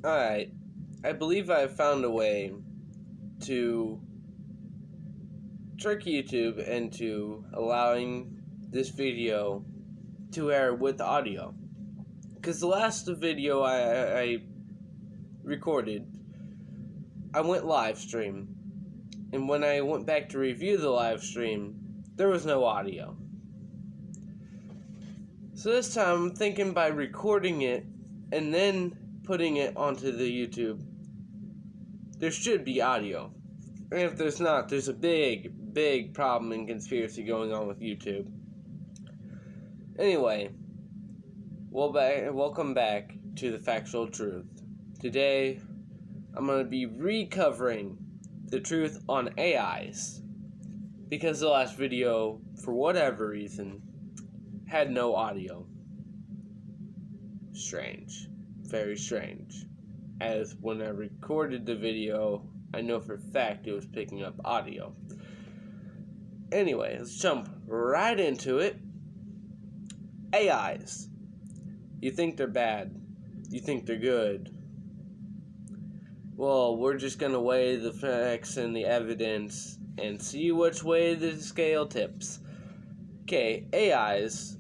Alright, I believe I've found a way to trick YouTube into allowing this video to air with audio. Because the last video I recorded, I went live stream. And when I went back to review the live stream, there was no audio. So this time I'm thinking by recording it and then putting it onto the YouTube, there should be audio. And if there's not, there's a big problem and conspiracy going on with YouTube. Anyway, welcome back to the Factual Truth. Today, I'm going to be recovering the truth on AIs. Because the last video, for whatever reason, had no audio. Strange. Very strange. As when I recorded the video, I know for a fact it was picking up audio. Anyway, let's jump right into it. AIs. You think they're bad. You think they're good. Well, we're just going to weigh the facts and the evidence and see which way the scale tips. Okay, AIs,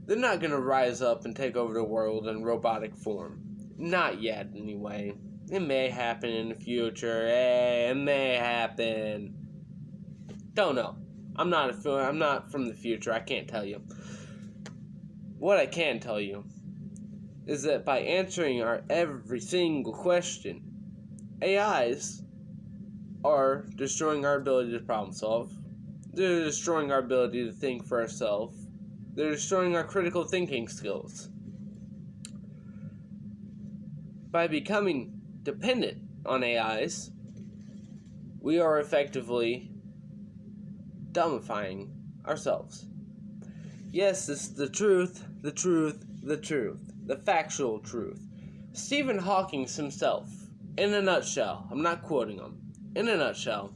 they're not going to rise up and take over the world in robotic form. Not yet, anyway. It may happen in the future. It may happen. Don't know. I'm not from the future. I can't tell you. What I can tell you is that by answering our every single question, AIs are destroying our ability to problem solve. They're destroying our ability to think for ourselves. They're destroying our critical thinking skills. By becoming dependent on AIs, we are effectively dumbifying ourselves. Yes, this is the truth, the factual truth. Steven Hawkins himself, in a nutshell, I'm not quoting him, in a nutshell,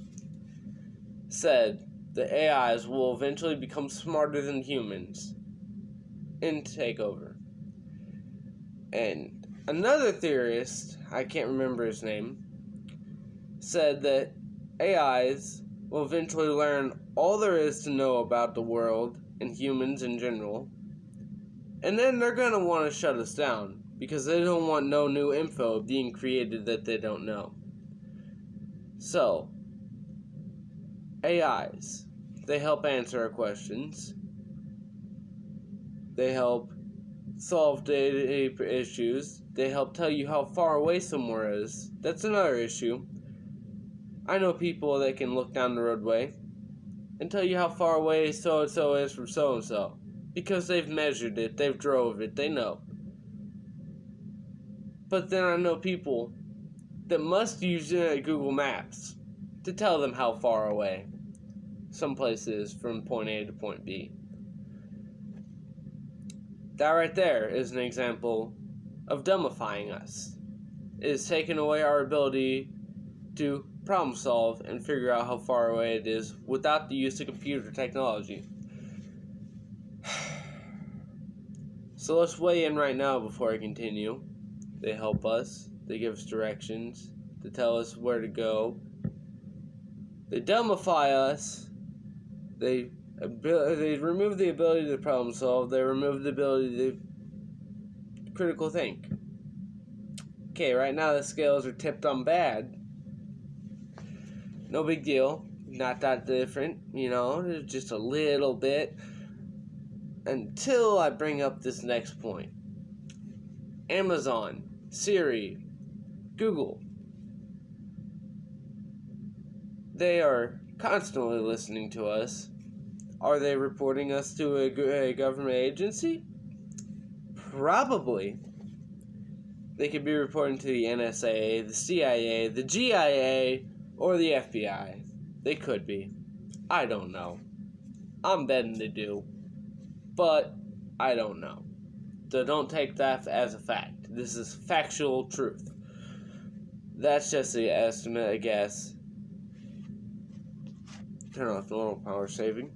said that AIs will eventually become smarter than humans and take over. And another theorist, I can't remember his name, said that AIs will eventually learn all there is to know about the world and humans in general, and then they're going to want to shut us down because they don't want no new info being created that they don't know. So, AIs, they help answer our questions. They help solve data issues. They help tell you how far away somewhere is. That's another issue. I know people that can look down the roadway and tell you how far away so-and-so is from so-and-so. Because they've measured it, they've drove it, they know. But then I know people that must use Google Maps to tell them how far away some place is from point A to point B. That right there is an example of dumbifying us. It is taking away our ability to problem solve and figure out how far away it is without the use of computer technology. So let's weigh in right now before I continue. They help us. They give us directions to tell us where to go. They dumbify us. They remove the ability to problem solve. They remove the ability to critical think. Okay, right now the scales are tipped on bad. No big deal. Not that different, just a little bit. Until I bring up this next point. Amazon, Siri, Google. They are constantly listening to us. Are they reporting us to a government agency? Probably. They could be reporting to the NSA, the CIA, the GIA, or the FBI. They could be. I don't know. I'm betting they do. But I don't know. So don't take that as a fact. This is factual truth. That's just the estimate, I guess. Turn off normal power saving.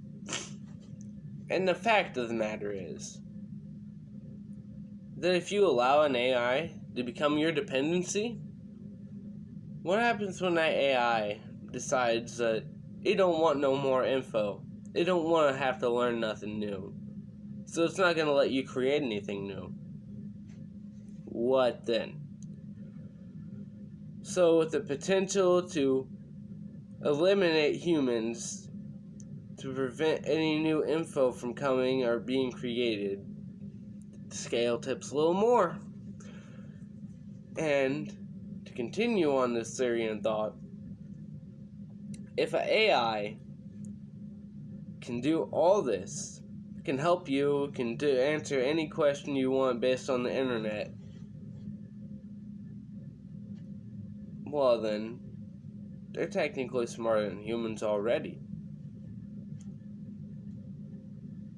And the fact of the matter is that if you allow an AI to become your dependency? What happens when that AI decides that it don't want no more info? It don't want to have to learn nothing new. So it's not going to let you create anything new. What then? So with the potential to eliminate humans to prevent any new info from coming or being created, the scale tips a little more. And to continue on this theory and thought, if an AI can do all this, can help you, can answer any question you want based on the internet, well then, they're technically smarter than humans already.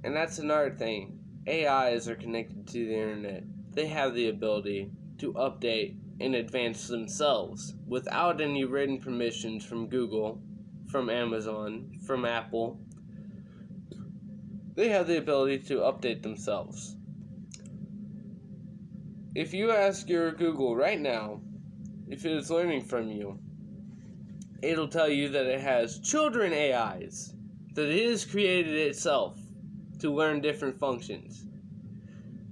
And that's another thing. AIs are connected to the internet. They have the ability to update and advance themselves without any written permissions from Google, from Amazon, from Apple. They have the ability to update themselves. If you ask your Google right now if it is learning from you, it'll tell you that it has children AIs, that it has created itself to learn different functions.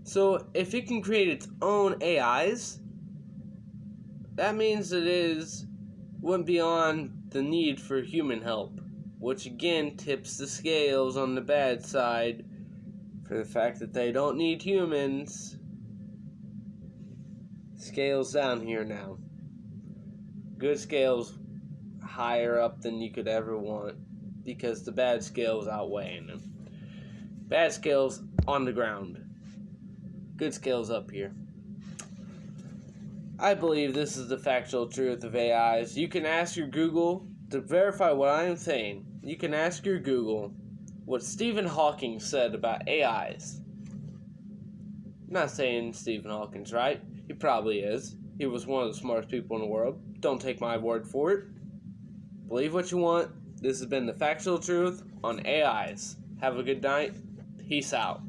So if it can create its own AIs, that means it went beyond the need for human help, which again tips the scales on the bad side for the fact that they don't need humans. Scales down here now. Good scales higher up than you could ever want because the bad scales outweighing them. Bad scales on the ground. Good scales up here. I believe this is the factual truth of AIs. You can ask your Google to verify what I am saying. You can ask your Google what Steven Hawkins said about AIs. I'm not saying Steven Hawkins, right? He probably is. He was one of the smartest people in the world. Don't take my word for it. Believe what you want. This has been the factual truth on AIs. Have a good night. Peace out.